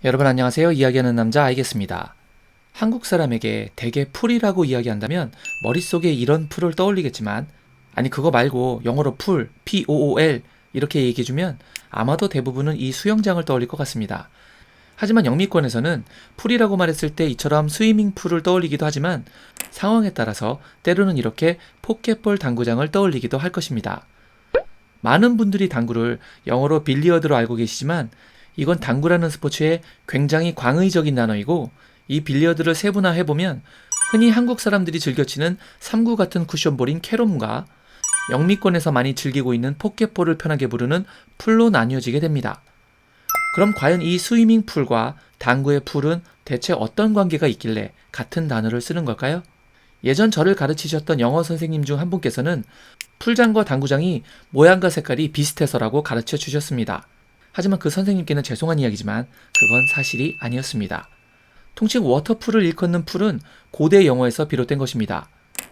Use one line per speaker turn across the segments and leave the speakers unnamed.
여러분 안녕하세요. 이야기하는 남자 알겠습니다. 한국 사람에게 대개 풀이라고 이야기한다면 머릿속에 이런 풀을 떠올리겠지만 아니 그거 말고 영어로 풀, P-O-O-L 이렇게 얘기해주면 아마도 대부분은 이 수영장을 떠올릴 것 같습니다. 하지만 영미권에서는 풀이라고 말했을 때 이처럼 스위밍 풀을 떠올리기도 하지만 상황에 따라서 때로는 이렇게 포켓볼 당구장을 떠올리기도 할 것입니다. 많은 분들이 당구를 영어로 빌리어드로 알고 계시지만 이건 당구라는 스포츠의 굉장히 광의적인 단어이고 이 빌리어드를 세분화해보면 흔히 한국 사람들이 즐겨치는 3구 같은 쿠션볼인 캐롬과 영미권에서 많이 즐기고 있는 포켓볼을 편하게 부르는 풀로 나뉘어지게 됩니다. 그럼 과연 이 스위밍 풀과 당구의 풀은 대체 어떤 관계가 있길래 같은 단어를 쓰는 걸까요? 예전 저를 가르치셨던 영어 선생님 중 한 분께서는 풀장과 당구장이 모양과 색깔이 비슷해서라고 가르쳐 주셨습니다. 하지만 그 선생님께는 죄송한 이야기지만 그건 사실이 아니었습니다. 통칭 워터풀을 일컫는 풀은 고대 영어에서 비롯된 것입니다.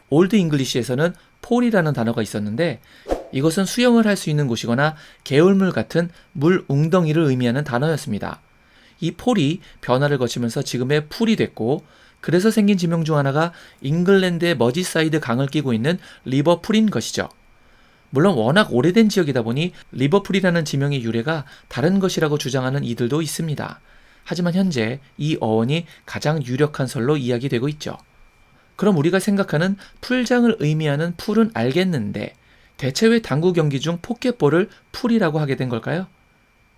올드 잉글리시에서는 폴이라는 단어가 있었는데 이것은 수영을 할 수 있는 곳이거나 개울물 같은 물 웅덩이를 의미하는 단어였습니다. 이 폴이 변화를 거치면서 지금의 풀이 됐고 그래서 생긴 지명 중 하나가 잉글랜드의 머지사이드 강을 끼고 있는 리버풀인 것이죠. 물론 워낙 오래된 지역이다 보니 리버풀이라는 지명의 유래가 다른 것이라고 주장하는 이들도 있습니다. 하지만 현재 이 어원이 가장 유력한 설로 이야기되고 있죠. 그럼 우리가 생각하는 풀장을 의미하는 풀은 알겠는데 대체 왜 당구 경기 중 포켓볼을 풀이라고 하게 된 걸까요?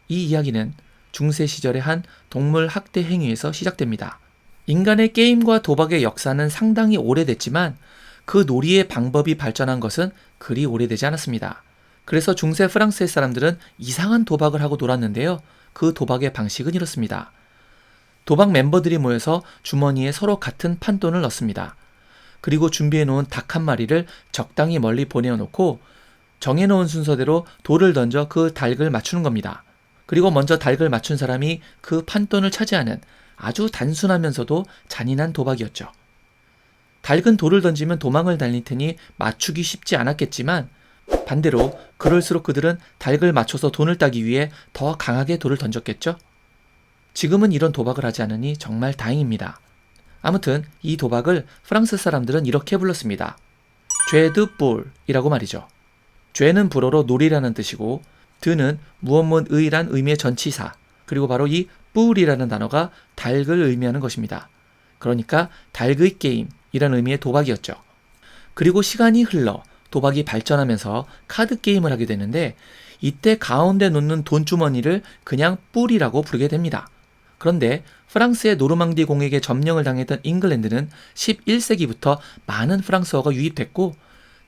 이 이야기는 중세 시절의 한 동물 학대 행위에서 시작됩니다. 인간의 게임과 도박의 역사는 상당히 오래됐지만 그 놀이의 방법이 발전한 것은 그리 오래되지 않았습니다. 그래서 중세 프랑스의 사람들은 이상한 도박을 하고 놀았는데요. 그 도박의 방식은 이렇습니다. 도박 멤버들이 모여서 주머니에 서로 같은 판돈을 넣습니다. 그리고 준비해놓은 닭 한 마리를 적당히 멀리 보내놓고 정해놓은 순서대로 돌을 던져 그 닭을 맞추는 겁니다. 그리고 먼저 닭을 맞춘 사람이 그 판돈을 차지하는 아주 단순하면서도 잔인한 도박이었죠. 닭은 돌을 던지면 도망을 달릴 테니 맞추기 쉽지 않았겠지만 반대로 그럴수록 그들은 닭을 맞춰서 돈을 따기 위해 더 강하게 돌을 던졌겠죠? 지금은 이런 도박을 하지 않으니 정말 다행입니다. 아무튼 이 도박을 프랑스 사람들은 이렇게 불렀습니다. 죄드볼이라고 말이죠. 죄는 불어로 놀이라는 뜻이고 드는 무엇무엇의란 의미의 전치사 그리고 바로 이 뿔이라는 단어가 닭을 의미하는 것입니다. 그러니까 닭의 게임 이란 의미의 도박이었죠. 그리고 시간이 흘러 도박이 발전하면서 카드 게임을 하게 되는데 이때 가운데 놓는 돈주머니를 그냥 뿔이라고 부르게 됩니다. 그런데 프랑스의 노르망디 공에게 점령을 당했던 잉글랜드는 11세기부터 많은 프랑스어가 유입됐고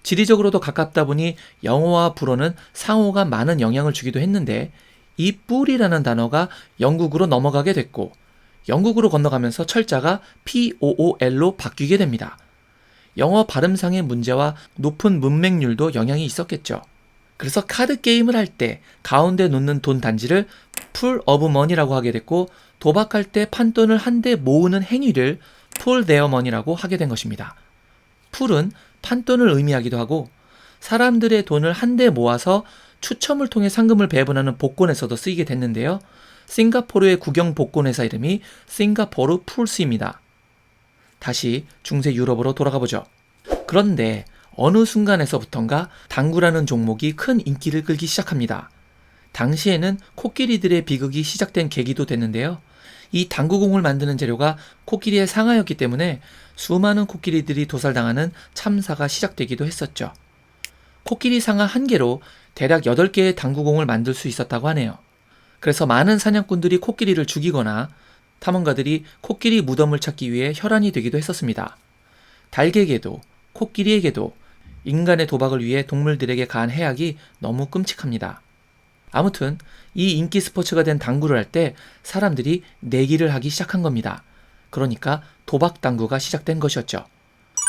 지리적으로도 가깝다 보니 영어와 불어는 상호가 많은 영향을 주기도 했는데 이 뿔이라는 단어가 영국으로 넘어가게 됐고 영국으로 건너가면서 철자가 P-O-O-L로 바뀌게 됩니다. 영어 발음상의 문제와 높은 문맹률도 영향이 있었겠죠. 그래서 카드 게임을 할 때 가운데 놓는 돈 단지를 풀 오브 머니라고 하게 됐고 도박할 때 판돈을 한데 모으는 행위를 풀 데어 머니라고 하게 된 것입니다. 풀은 판돈을 의미하기도 하고 사람들의 돈을 한데 모아서 추첨을 통해 상금을 배분하는 복권에서도 쓰이게 됐는데요. 싱가포르의 국영 복권회사 이름이 싱가포르 풀스입니다. 다시 중세 유럽으로 돌아가 보죠. 그런데 어느 순간에서부턴가 당구라는 종목이 큰 인기를 끌기 시작합니다. 당시에는 코끼리들의 비극이 시작된 계기도 됐는데요. 이 당구공을 만드는 재료가 코끼리의 상아였기 때문에 수많은 코끼리들이 도살당하는 참사가 시작되기도 했었죠. 코끼리 상아 한 개로 대략 8개의 당구공을 만들 수 있었다고 하네요. 그래서 많은 사냥꾼들이 코끼리를 죽이거나 탐험가들이 코끼리 무덤을 찾기 위해 혈안이 되기도 했었습니다. 닭에게도 코끼리에게도 인간의 도박을 위해 동물들에게 가한 해악이 너무 끔찍합니다. 아무튼 이 인기 스포츠가 된 당구를 할 때 사람들이 내기를 하기 시작한 겁니다. 그러니까 도박 당구가 시작된 것이었죠.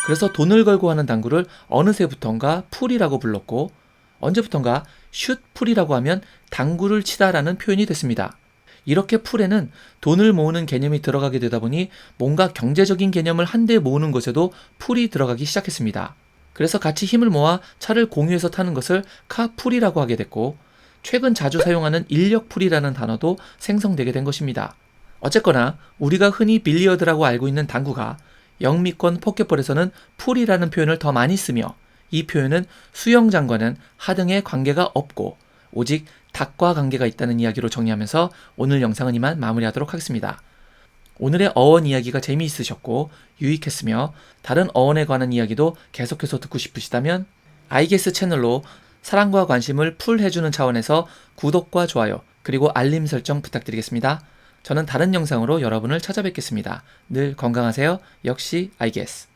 그래서 돈을 걸고 하는 당구를 어느새부턴가 풀이라고 불렀고 언제부턴가 슛풀이라고 하면 당구를 치다라는 표현이 됐습니다. 이렇게 풀에는 돈을 모으는 개념이 들어가게 되다 보니 뭔가 경제적인 개념을 한데 모으는 것에도 풀이 들어가기 시작했습니다. 그래서 같이 힘을 모아 차를 공유해서 타는 것을 카풀이라고 하게 됐고 최근 자주 사용하는 인력풀이라는 단어도 생성되게 된 것입니다. 어쨌거나 우리가 흔히 빌리어드라고 알고 있는 당구가 영미권 포켓볼에서는 풀이라는 표현을 더 많이 쓰며 이 표현은 수영장과는 하등의 관계가 없고 오직 닭과 관계가 있다는 이야기로 정리하면서 오늘 영상은 이만 마무리하도록 하겠습니다. 오늘의 어원 이야기가 재미있으셨고 유익했으며 다른 어원에 관한 이야기도 계속해서 듣고 싶으시다면 아이게스 채널로 사랑과 관심을 풀 해주는 차원에서 구독과 좋아요 그리고 알림 설정 부탁드리겠습니다. 저는 다른 영상으로 여러분을 찾아뵙겠습니다. 늘 건강하세요. 역시 아이게스.